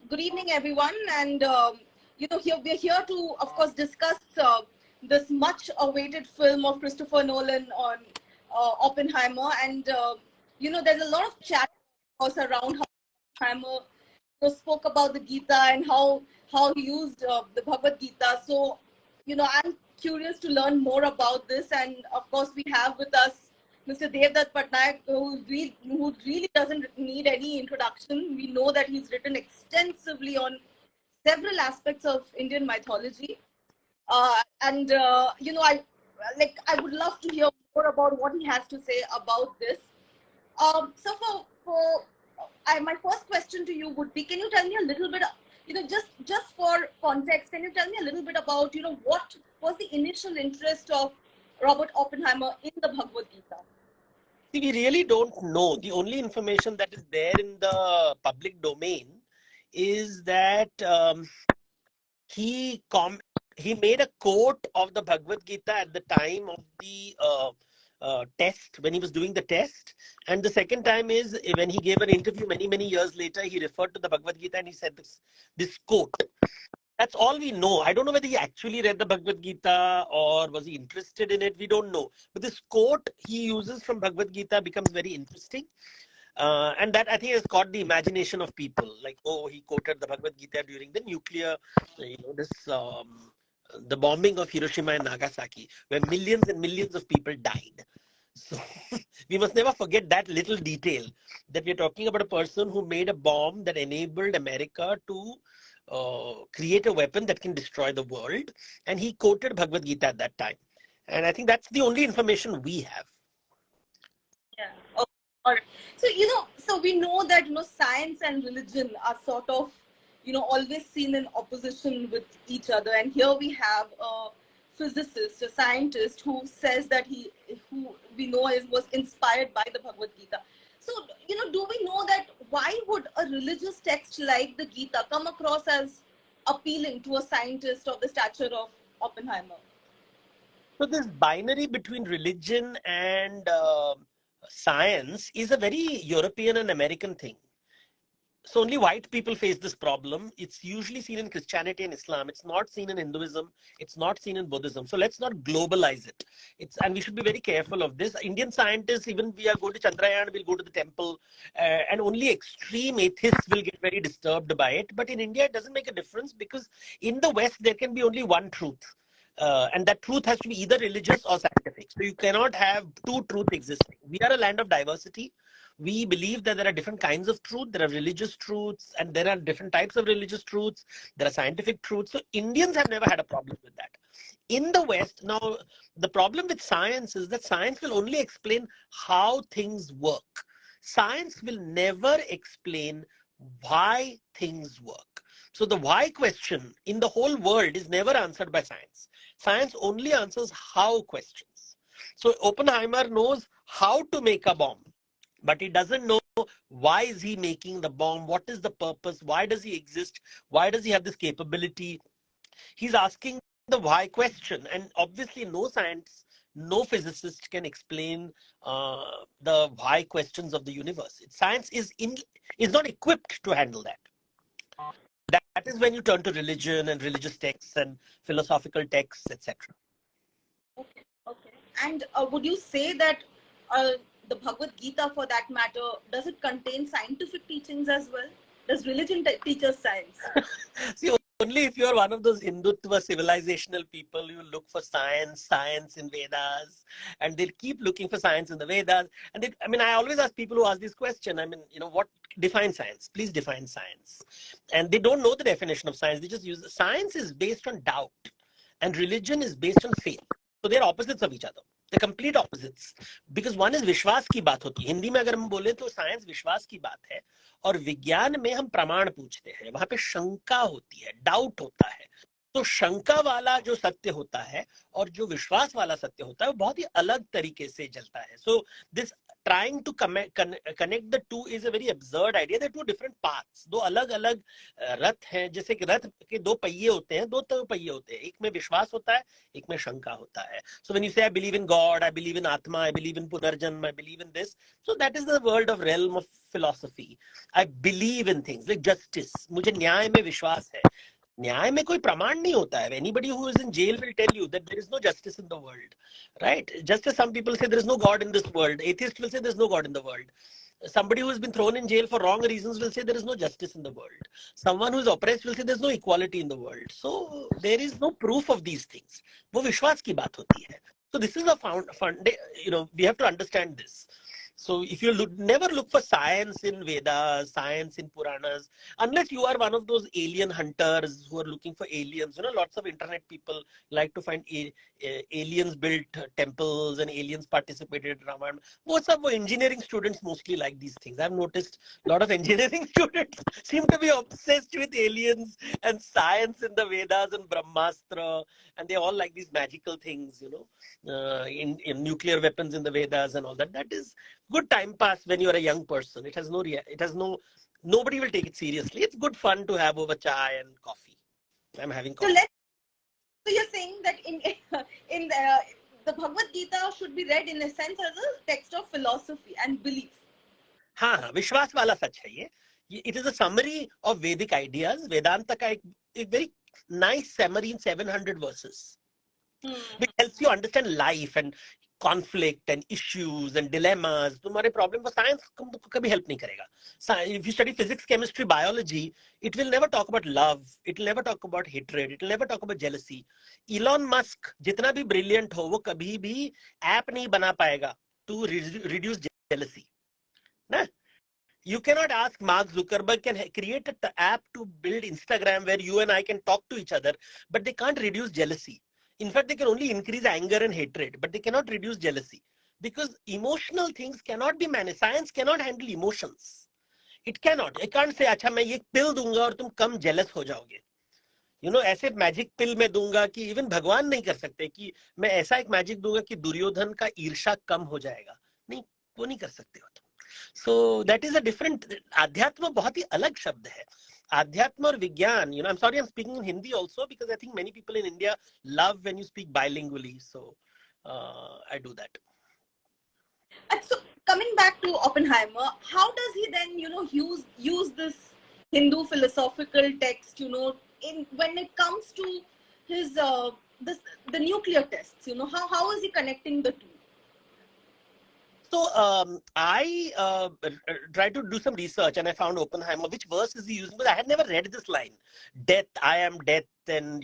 Good evening, everyone. And, here we're here to, of course, discuss this much-awaited film of Christopher Nolan on Oppenheimer. And, there's a lot of chat around how Oppenheimer spoke about the Gita and how he used the Bhagavad Gita. So, I'm curious to learn more about this. And, of course, we have with us Mr. Devdutt Pattanaik, who really doesn't need any introduction. We know that he's written extensively on several aspects of Indian mythology. I would love to hear more about what he has to say about this. My first question to you would be, can you tell me a little bit, just for context, can you tell me a little bit about, what was the initial interest of Robert Oppenheimer in the Bhagavad Gita? See, we really don't know. The only information that is there in the public domain is that he made a quote of the Bhagavad Gita at the time of the test, when he was doing the test. And the second time is when he gave an interview many years later, he referred to the Bhagavad Gita and he said this quote. That's all we know. I don't know whether he actually read the Bhagavad Gita or was he interested in it. We don't know. But this quote he uses from Bhagavad Gita becomes very interesting. And that, I think, has caught the imagination of people. Like, oh, he quoted the Bhagavad Gita during the nuclear, the bombing of Hiroshima and Nagasaki, where millions and millions of people died. So we must never forget that little detail, that we're talking about a person who made a bomb that enabled America to create a weapon that can destroy the world. And he quoted Bhagavad Gita at that time. And I think that's the only information we have. Yeah. Okay. All right. So, so we know that, science and religion are sort of, always seen in opposition with each other. And here we have a physicist, a scientist who says that who we know was inspired by the Bhagavad Gita. So, do we know that why would a religious text like the Gita come across as appealing to a scientist of the stature of Oppenheimer? So this binary between religion and science is a very European and American thing. So only white people face this problem. It's usually seen in Christianity and Islam. It's not seen in Hinduism. It's not seen in Buddhism. So let's not globalize it. And we should be very careful of this. Indian scientists, even we are going to Chandrayaan, we'll go to the temple, and only extreme atheists will get very disturbed by it. But in India, it doesn't make a difference, because in the West, there can be only one truth. And that truth has to be either religious or scientific. So you cannot have two truths existing. We are a land of diversity. We believe that there are different kinds of truth. There are religious truths, and there are different types of religious truths. There are scientific truths. So Indians have never had a problem with that. In the West, now, the problem with science is that science will only explain how things work. Science will never explain why things work. So the why question in the whole world is never answered by science. Science only answers how questions. So Oppenheimer knows how to make a bomb, but he doesn't know why is he making the bomb, what is the purpose, why does he exist, why does he have this capability. He's asking the why question, and obviously no science, no physicist can explain the why questions of the universe. Science is not equipped to handle that. That is when you turn to religion and religious texts and philosophical texts, etc. Okay. And would you say that the Bhagavad Gita, for that matter, does it contain scientific teachings as well? Does religion teach us science? See, only if you're one of those Hindutva civilizational people, you look for science in Vedas, and they'll keep looking for science in the Vedas. And I always ask people who ask this question, what defines science? Please define science. And they don't know the definition of science. They just use science is based on doubt, and religion is based on faith. So they're opposites of each other. They're complete opposites. Because one is विश्वास की बात होती है. हिंदी में अगर हम बोले तो साइंस विश्वास की बात है, और विज्ञान में हम प्रमाण पूछते हैं. वहां पे शंका होती है, डाउट होता है. तो शंका वाला जो सत्य होता है और जो विश्वास वाला सत्य होता है, वो बहुत ही अलग तरीके से चलता है. So this trying to connect the two is a very absurd idea. They're two different paths. दो अलग-अलग रथ हैं, जैसे कि रथ के दो पहिए होते हैं, दो पहिए होते हैं, एक में विश्वास होता है, एक में शंका होता है. So when you say I believe in God, I believe in Atma, I believe in Punarjanma, I believe in this, so that is the world of realm of philosophy. I believe in things like justice. मुझे न्याय में विश्वास है. न्याय में कोई प्रमाण नहीं होता है. Anybody who is in jail will tell you that there is no justice in the world, right? Just as some people say there is no God in this world, atheists will say there is no God in the world. Somebody who has been thrown in jail for wrong reasons will say there is no justice in the world. Someone who is oppressed will say there is no equality in the world. So there is no proof of these things. वो विश्वास की बात होती है. So this is a we have to understand this. So if you never look for science in Vedas, science in Puranas, unless you are one of those alien hunters who are looking for aliens. Lots of internet people like to find aliens built temples and aliens participated in Ramayana. Most of engineering students mostly like these things. I've noticed a lot of engineering students seem to be obsessed with aliens and science in the Vedas and Brahmastra, and they all like these magical things, in nuclear weapons in the Vedas and all that. That is good time pass when you're a young person. Nobody will take it seriously. It's good fun to have over chai and coffee. I'm having coffee. So you're saying that in the Bhagavad Gita should be read in a sense as a text of philosophy and belief. हाँ, विश्वास वाला सच है ये. It is a summary of Vedic ideas. Vedanta का एक very nice summary in 700 verses. Which helps you understand life and conflict and issues and dilemmas. तुम्हारे problem को science कभी help नहीं करेगा. If you study physics, chemistry, biology, it will never talk about love. It will never talk about hatred. It will never talk about jealousy. Elon Musk जितना भी brilliant हो, वो कभी भी app नहीं बना पाएगा to reduce jealousy. ना? You cannot ask Mark Zuckerberg can create an app to build Instagram where you and I can talk to each other, but they can't reduce jealousy. In fact, they can only increase anger and hatred, but they cannot reduce jealousy. Because emotional things cannot be managed. Science cannot handle emotions. It cannot. I can't say, अच्छा मैं ये pill दूंगा और तुम कम jealous हो जाओगे. ऐसे magic pill मैं दूंगा कि even भगवान नहीं कर सकते कि मैं ऐसा एक magic दूंगा कि दुर्योधन का ईर्ष्या कम हो जाएगा. नहीं, वो नहीं कर सकते हो तुम. So that is a different. Adhyatma बहुत ही अलग शब्द है. Adhyatma और विज्ञान, I'm sorry I'm speaking in Hindi also because I think many people in India love when you speak bilingually. So I do that. And so coming back to Oppenheimer, how does he then, use this Hindu philosophical text, when it comes to his the nuclear tests, how is he connecting the two? So I tried to do some research and I found Oppenheimer. Which verse is he using? Because I had never read this line. Death, I am death, and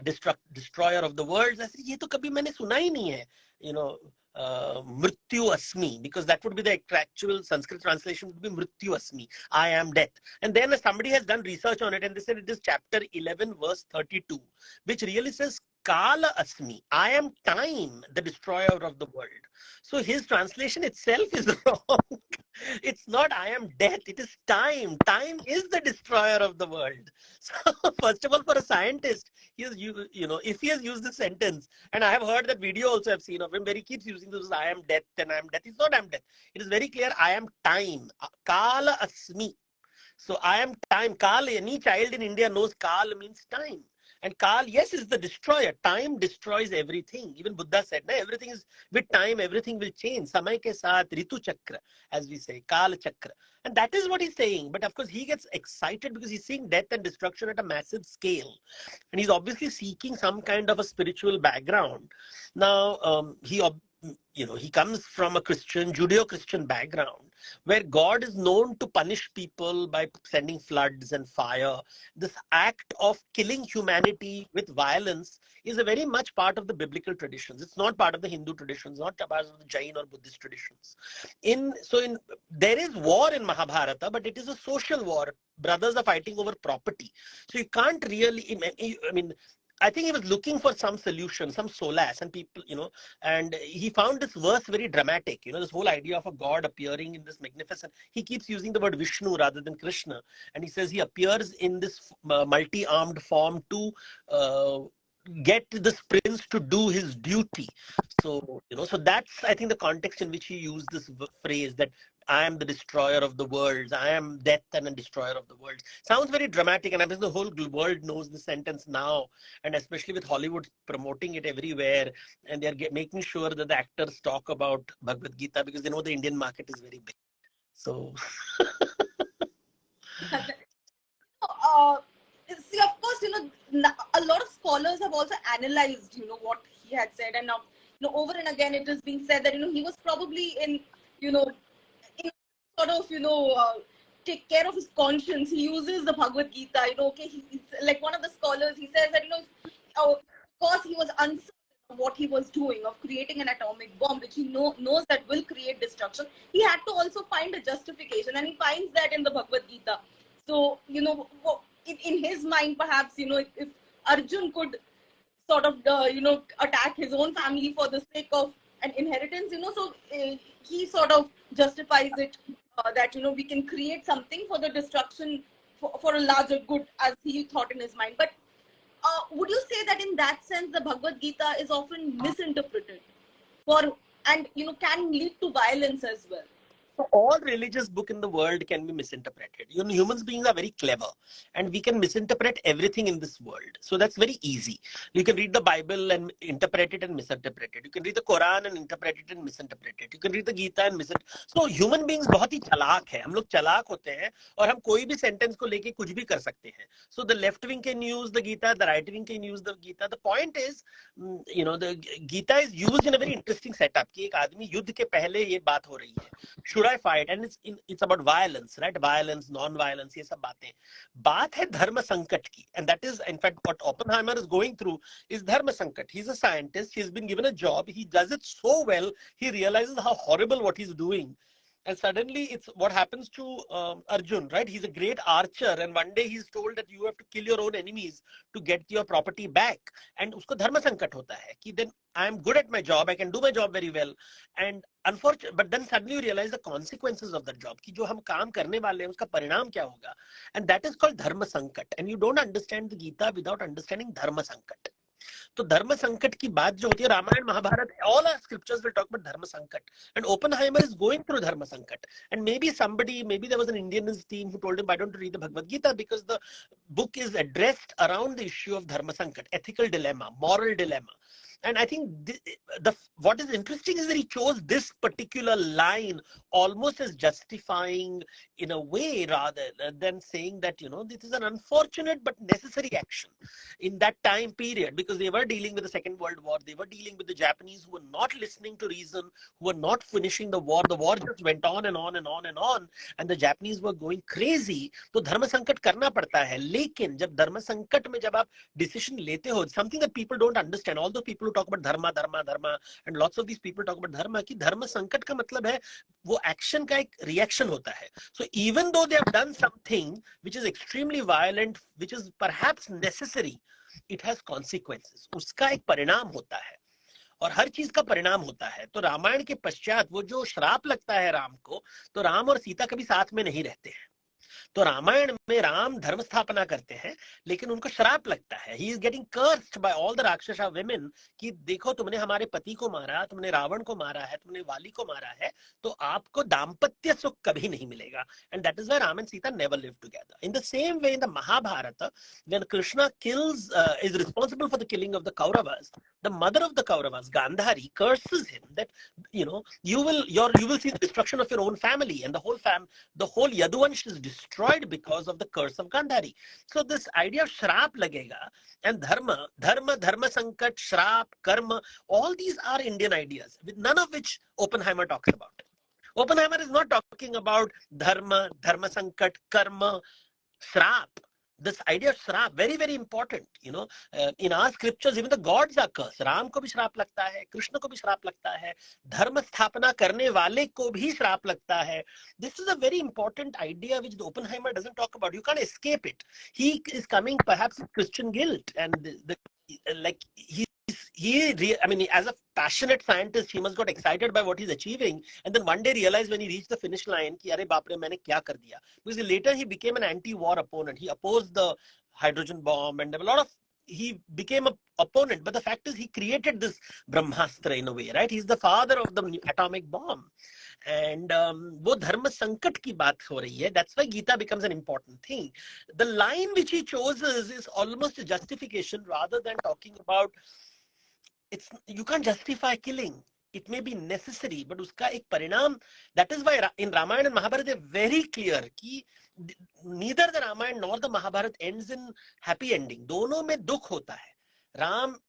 destroyer of the worlds. I said, ये तो कभी मैंने सुना ही नहीं है. Mrityu asmi, because that would be the actual Sanskrit translation would be Mrityu asmi. I am death. And then somebody has done research on it and they said it is chapter 11 verse 32, which really says kaal-asmi. I am time, the destroyer of the world. So his translation itself is wrong. It's not I am death, it is time. Time is the destroyer of the world. So first of all, for a scientist, if he has used this sentence, and I have heard that video also I've seen of him where he keeps using this I am death and I am death. It's not I am death. It is very clear I am time. Kaal-asmi. So I am time. Kaal, any child in India knows Kaal means time. And Kaal, yes, is the destroyer. Time destroys everything. Even Buddha said, everything is with time, everything will change. Samay ke saath, Ritu Chakra, as we say, Kaal Chakra. And that is what he's saying. But of course, he gets excited because he's seeing death and destruction at a massive scale. And he's obviously seeking some kind of a spiritual background. Now, he comes from a Judeo-Christian background where God is known to punish people by sending floods and fire. This act of killing humanity with violence is a very much part of the biblical traditions. It's not part of the Hindu traditions, not part of the Jain or Buddhist traditions. There is war in Mahabharata, but it is a social war. Brothers are fighting over property. So you can't really, I think he was looking for some solution, some solace, and people, and he found this verse very dramatic, this whole idea of a God appearing in this magnificent, he keeps using the word Vishnu rather than Krishna. And he says he appears in this multi-armed form to get this prince to do his duty. So, so that's, I think, the context in which he used this phrase that I am the destroyer of the worlds. I am death and a destroyer of the worlds. Sounds very dramatic, and I think the whole world knows the sentence now, and especially with Hollywood promoting it everywhere, and they're making sure that the actors talk about Bhagavad Gita because they know the Indian market is very big. So, uh, see, of course, a lot of scholars have also analyzed, what he had said, and now, over and again, it is being said that, he was probably in sort of, take care of his conscience. He uses the Bhagavad Gita, okay, he's like one of the scholars, he says that, of course, he was uncertain of what he was doing, of creating an atomic bomb, which he knows that will create destruction. He had to also find a justification, and he finds that in the Bhagavad Gita. So, in his mind, perhaps, if Arjun could sort of, attack his own family for the sake of an inheritance, so he sort of justifies it that, we can create something for the destruction for a larger good, as he thought in his mind. But would you say that in that sense, the Bhagavad Gita is often misinterpreted and, can lead to violence as well? So all religious book in the world can be misinterpreted. Humans beings are very clever, and we can misinterpret everything in this world. So that's very easy. You can read the Bible and interpret it and misinterpret it. You can read the Quran and interpret it and misinterpret it. You can read the Gita and misinterpret. So human beings बहुत ही चालाक है. हम लोग चालाक होते हैं और हम कोई भी sentence को लेके कुछ भी कर सकते हैं. So the left wing can use the Gita, the right wing can use the Gita. The point is, the Gita is used in a very interesting setup. कि एक आदमी युद्ध के पहले ये बात हो रही है. Should I fight? And it's about violence, right? Violence, non-violence, ये सब बातें. बात है धर्म संकट की, and that is, in fact, what Oppenheimer is going through is dharma sankat. He's a scientist. He's been given a job. He does it so well. He realizes how horrible what he's doing. And suddenly it's what happens to Arjun, right? He's a great archer, and one day he's told that you have to kill your own enemies to get your property back. And usko dharma sankat hota hai ki then I am good at my job, I can do my job very well. And unfortunately, but then suddenly you realize the consequences of that job, ki jo hum kaam karne wale hain uska parinam kya hoga. And that is called dharma sankat. And you don't understand the Gita without understanding dharma sankat. तो धर्म संकट की बात जो होती है Ramayan Mahabharat all our scriptures will talk about dharma sankat, and Oppenheimer is going through dharma sankat. And maybe there was an Indian in his team who told him, why don't you read the Bhagavad Gita, because the book is addressed around the issue of dharma sankat, ethical dilemma, moral dilemma. And I think what is interesting is that he chose this particular line almost as justifying in a way, rather than saying that, this is an unfortunate but necessary action in that time period, because they were dealing with the Second World War. They were dealing with the Japanese who were not listening to reason, who were not finishing the war. The war just went on and on and on and on, and the Japanese were going crazy. तो धर्म संकट करना पड़ता है. लेकिन जब धर्म संकट में जब आप decision लेते हो, something that people don't understand, all those people who talk about dharma, and lots of these people talk about dharma, कि धर्म संकट का मतलब है वो action का एक reaction होता है. So even though they have done something which is extremely violent, which is perhaps necessary, it has consequences. उसका एक परिणाम होता है, और हर चीज का परिणाम होता है. तो रामायण के पश्चात वो जो श्राप लगता है राम को, तो राम और सीता कभी साथ में नहीं रहते हैं. तो रामायण में राम धर्म स्थापना करते हैं, लेकिन उनको श्राप लगता है. He is getting cursed by all the rakshasa women कि देखो तुमने हमारे पति को मारा, तुमने रावण को मारा है, तुमने वाली को मारा है, तो आपको दाम्पत्य सुख कभी नहीं मिलेगा. And that is why Ram and Sita never live together. In the same way in the Mahabharata, when Krishna kills is responsible for the killing of the Kauravas, the mother of the Kauravas, Gandhari, curses him that you will see the destruction of your own family, and the whole Yaduvansh is destroyed because of the curse of Gandhari. So this idea of shrap lagega and dharma, sankat, shrap, karma, all these are Indian ideas, with none of which Oppenheimer talks about. Oppenheimer is not talking about dharma sankat, karma, shrap. This idea of shrap, very, very important. In our scriptures, even the gods are cursed. Ram को भी श्राप लगता है, कृष्ण को भी श्राप लगता है, धर्म स्थापना करने वाले को भी श्राप लगता है. This is a very important idea which the Oppenheimer doesn't talk about. You can't escape it. He is coming perhaps with Christian guilt, and as a passionate scientist, he must got excited by what he's achieving, and then one day realized when he reached the finish line कि अरे बाप रे मैंने क्या कर दिया. Because later he became an anti-war opponent. He opposed the hydrogen bomb, and there were a lot of he became an opponent. But the fact is, he created this Brahmastra in a way, right? He's the father of the atomic bomb. And वो धर्म संकट की बात हो रही है. That's why Gita becomes an important thing. The line which he chooses is almost a justification rather than talking about. It's, you can't justify killing. It may be necessary, but उसका एक परिणाम. That is why in Ramayana and Mahabharata they're very clear कि neither the Ramayana nor the Mahabharata ends in happy ending. दोनों में दुख होता है. Ram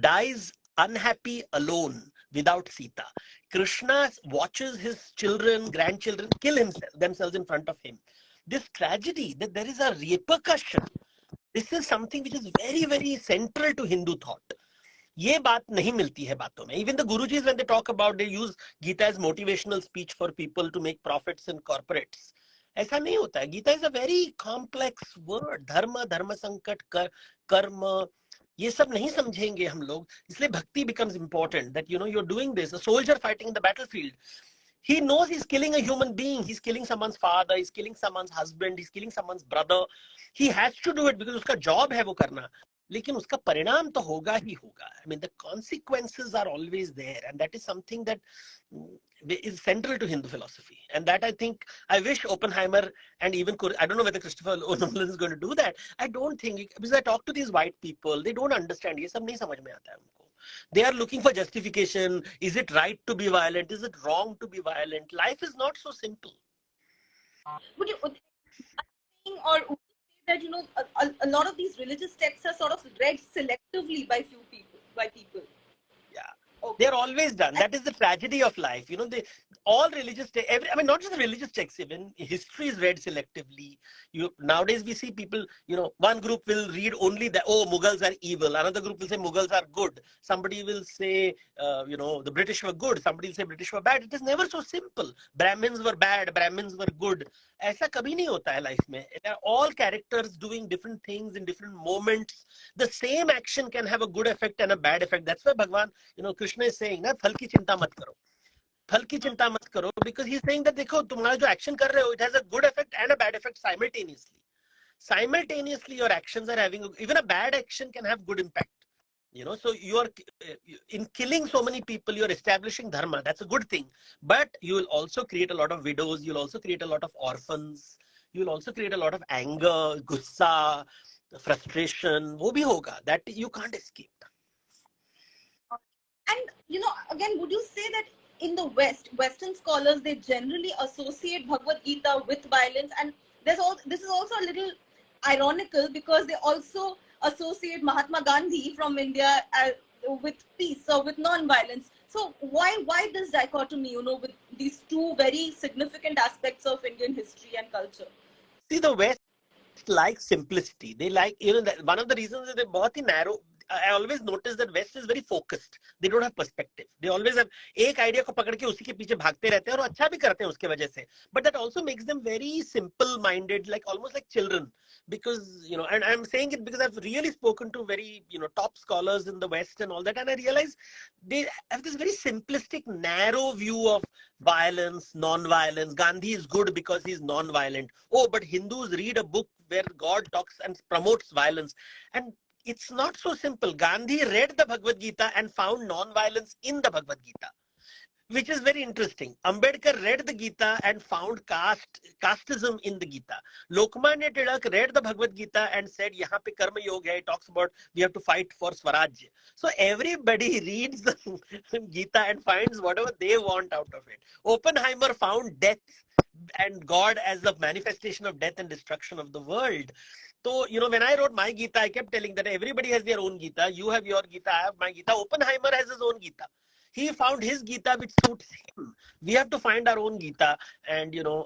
dies unhappy alone without Sita. Krishna watches his children, grandchildren kill themselves in front of him. This tragedy, that there is a repercussion. This is something which is very, very central to Hindu thought. ये बात नहीं मिलती है बातों में. Even the Gurujis, when they talk about, they use Gita as motivational speech for people to make profits in corporates. ऐसा नहीं होता है. Gita is a very complex word. धर्म, धर्म संकट, कर्म, ये सब नहीं समझेंगे हम लोग. इसलिए भक्ति becomes important. That, you know, you're doing this. A soldier fighting in the battlefield, he knows he's killing a human being. He's killing someone's father. He's killing someone's husband. He's killing someone's brother. He has to do it because उसका job है वो करना. लेकिन उसका परिणाम तो होगा ही होगा. I mean, the consequences are always there, and that is something that is central to Hindu philosophy. And that, I think, I wish Oppenheimer and even, I don't know whether Christopher Nolan is going to do that. I don't think, because I talk to these white people, they don't understand. ये सब नहीं समझ में आता है उनको. They are looking for justification. Is it right to be violent? Is it wrong to be violent? Life is not so simple. Would you think, or would you say that, you know, a lot of these religious texts are sort of read selectively by people? Yeah. Okay. They're always done. That is the tragedy of life. You know, all religious texts, I mean, not just the religious texts, even history is read selectively. Nowadays we see people, you know, one group will read only that, oh, Mughals are evil. Another group will say Mughals are good. Somebody will say, you know, the British were good. Somebody will say British were bad. It is never so simple. Brahmins were bad. Brahmins were good. ऐसा कभी नहीं होता है life में. They are all characters doing different things in different moments. The same action can have a good effect and a bad effect. That's why Bhagwan, you know, Krishna is saying, ना फल की चिंता मत करो. फल की चिंता मत करो, because he's saying that देखो तुम्हारा जो action कर रहे हो, it has a good effect and a bad effect simultaneously. Simultaneously, your actions are having, even a bad action can have good impact. You know, so you are in killing so many people, you're establishing dharma. That's a good thing. But you will also create a lot of widows. You'll also create a lot of orphans. You'll also create a lot of anger, gussa, frustration. वो भी होगा. That you can't escape. And, you know, again, would you say that in the Western scholars, they generally associate Bhagavad Gita with violence? And this is also a little ironical because they also associate Mahatma Gandhi from India with peace or with non-violence. So why this dichotomy, you know, with these two very significant aspects of Indian history and culture? See, the West like simplicity. They like, you know, one of the reasons is they're बहुत ही narrow. I always notice that West is very focused. They don't have perspective. They always have एक idea को पकड़ के उसी के पीछे भागते रहते हैं और अच्छा भी करते हैं उसके वजह से. But that also makes them very simple-minded, like almost like children. Because, you know, and I'm saying it because I've really spoken to very, you know, top scholars in the West and all that, and I realize they have this very simplistic, narrow view of violence, non-violence. Gandhi is good because he's non-violent. Oh, but Hindus read a book where God talks and promotes violence. And it's not so simple. Gandhi read the Bhagavad Gita and found non-violence in the Bhagavad Gita, which is very interesting. Ambedkar read the Gita and found casteism in the Gita. Lokmanya Tilak read the Bhagavad Gita and said, "Yahan pe karma yoga hai." It talks about we have to fight for Swaraj. So everybody reads the Gita and finds whatever they want out of it. Oppenheimer found death and God as the manifestation of death and destruction of the world. So, you know, when I wrote my Gita, I kept telling that everybody has their own Gita. You have your Gita, I have my Gita. Oppenheimer has his own Gita. He found his Gita which suits him. We have to find our own Gita and, you know,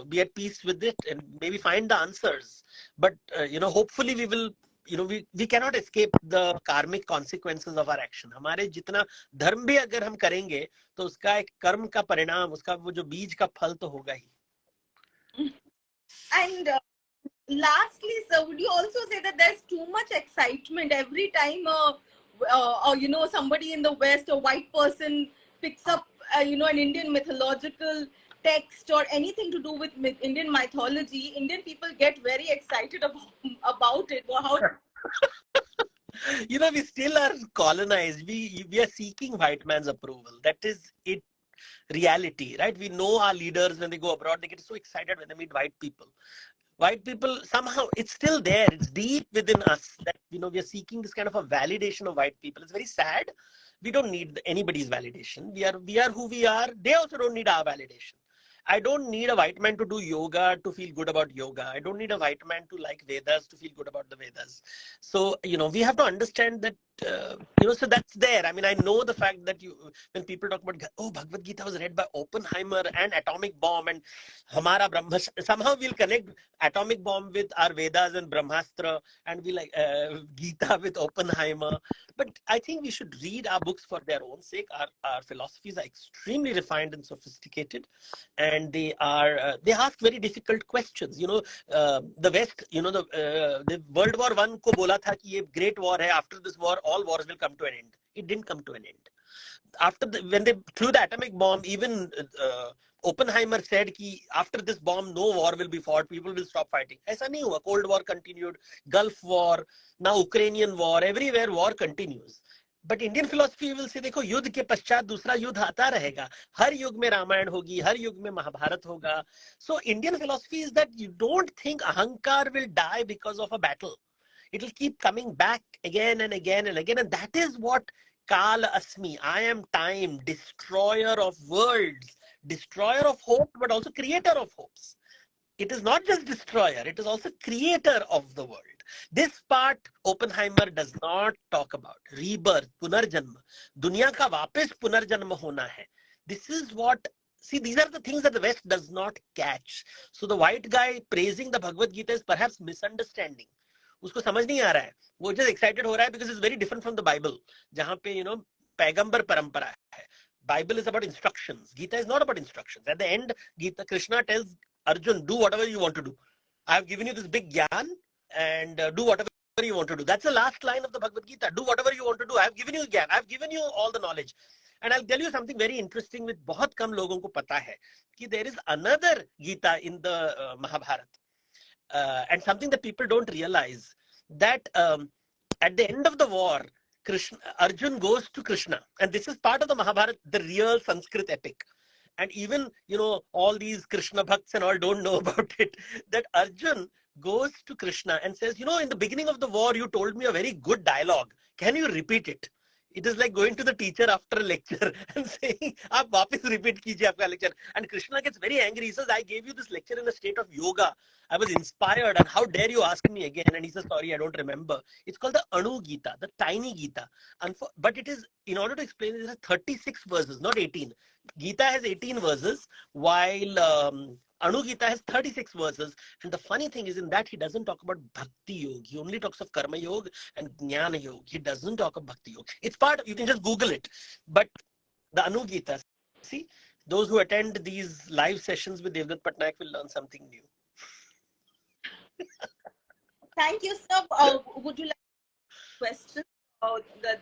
be at peace with it and maybe find the answers. But, you know, hopefully we will, you know, we cannot escape the karmic consequences of our action. हमारे जितना धर्म भी अगर हम करेंगे तो उसका एक कर्म का परिणाम, उसका वो जो बीज का फल तो होगा ही. And lastly, sir, would you also say that there's too much excitement every time you know, somebody in the West, a white person picks up you know, an Indian mythological text or anything to do with Indian mythology, Indian people get very excited about it. How We still are colonized. We are seeking white man's approval. That is it. Reality, right? We know our leaders when they go abroad, they get so excited when they meet white people. White people, somehow it's still there. It's deep within us that we are seeking this kind of a validation of white people. It's very sad. We don't need anybody's validation. We are who we are. They also don't need our validation. I don't need a white man to do yoga to feel good about yoga. I don't need a white man to like Vedas to feel good about the Vedas. So, we have to understand that, so that's there. I mean, I know the fact that when people talk about, oh, Bhagavad Gita was read by Oppenheimer and atomic bomb and Hamara Brahma, somehow we'll connect atomic bomb with our Vedas and Brahmastra, and we like Gita with Oppenheimer. But I think we should read our books for their own sake. Our philosophies are extremely refined and sophisticated, and they ask very difficult questions. The West, the World War I को बोला था कि ये great war है. After this war, all wars will come to an end. It didn't come to an end. When they threw the atomic bomb, even Oppenheimer said कि after this bomb, no war will be fought. People will stop fighting. ऐसा नहीं हुआ. Cold War continued, Gulf War, now Ukrainian war. Everywhere war continues. But Indian philosophy will say देखो युद्ध के पश्चात दूसरा युद्ध आता रहेगा. हर युग में रामायण होगी, हर युग में महाभारत होगा. So Indian philosophy is that you don't think ahankar will die because of a battle. It will keep coming back again and again and again, and that is what kaal-asmi. I am time, destroyer of worlds, destroyer of hope, but also creator of hopes. It is not just destroyer, it is also creator of the world. This part Oppenheimer does not talk about. Rebirth, punarjanma. Dunya ka वापस punarjanma hona hai. This is what, see, these are the things that the West does not catch. So the white guy praising the Bhagavad Gita is perhaps misunderstanding. उसको समझ नहीं आ रहा है. वो just excited हो रहा है because it's very different from the Bible. जहाँ पे पैगंबर परंपरा है. Bible is about instructions. Gita is not about instructions. At the end, Krishna tells Arjun, do whatever you want to do. I have given you this big gyan and do whatever you want to do. That's the last line of the Bhagavad Gita. Do whatever you want to do. I have given you gyan. I have given you all the knowledge. And I'll tell you something very interesting which बहुत कम लोगों को पता है कि there is another Gita in the Mahabharata. And something that people don't realize, that at the end of the war, Arjun goes to Krishna, and this is part of the Mahabharata, the real Sanskrit epic. And even all these Krishna bhakts and all don't know about it, that Arjun goes to Krishna and says, in the beginning of the war you told me a very good dialogue, can you repeat it? It is like going to the teacher after a lecture and saying, "Aap वापस repeat कीजिए आपका lecture." And Krishna gets very angry. He says, "I gave you this lecture in a state of yoga. I was inspired, and how dare you ask me again?" And he says, "Sorry, I don't remember." It's called the Anu Gita, the tiny Gita. But it is, in order to explain it, there are 36 verses, not 18. Gita has 18 verses, while Anu Gita has 36 verses. And the funny thing is, in that he doesn't talk about Bhakti Yoga. He only talks of Karma Yoga and Jnana Yoga. He doesn't talk of Bhakti Yoga. It's part of, you can just Google it. But the Anu Gita, see, those who attend these live sessions with Devdutt Pattanaik will learn something new. Thank you, sir. Would you like questions?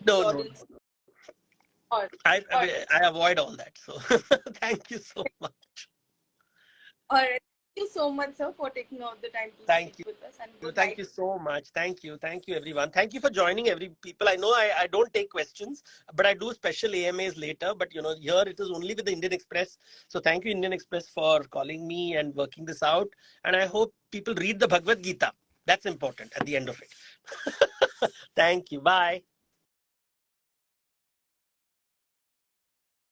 No. Or, I avoid all that. So thank you so much. All right. Thank you so much, sir, for taking out the time to speak with us. And thank you so much. Thank you, everyone. Thank you for joining, people. I know I don't take questions, but I do special AMAs later. But here it is only with the Indian Express. So thank you, Indian Express, for calling me and working this out. And I hope people read the Bhagavad Gita. That's important at the end of it. Thank you. Bye.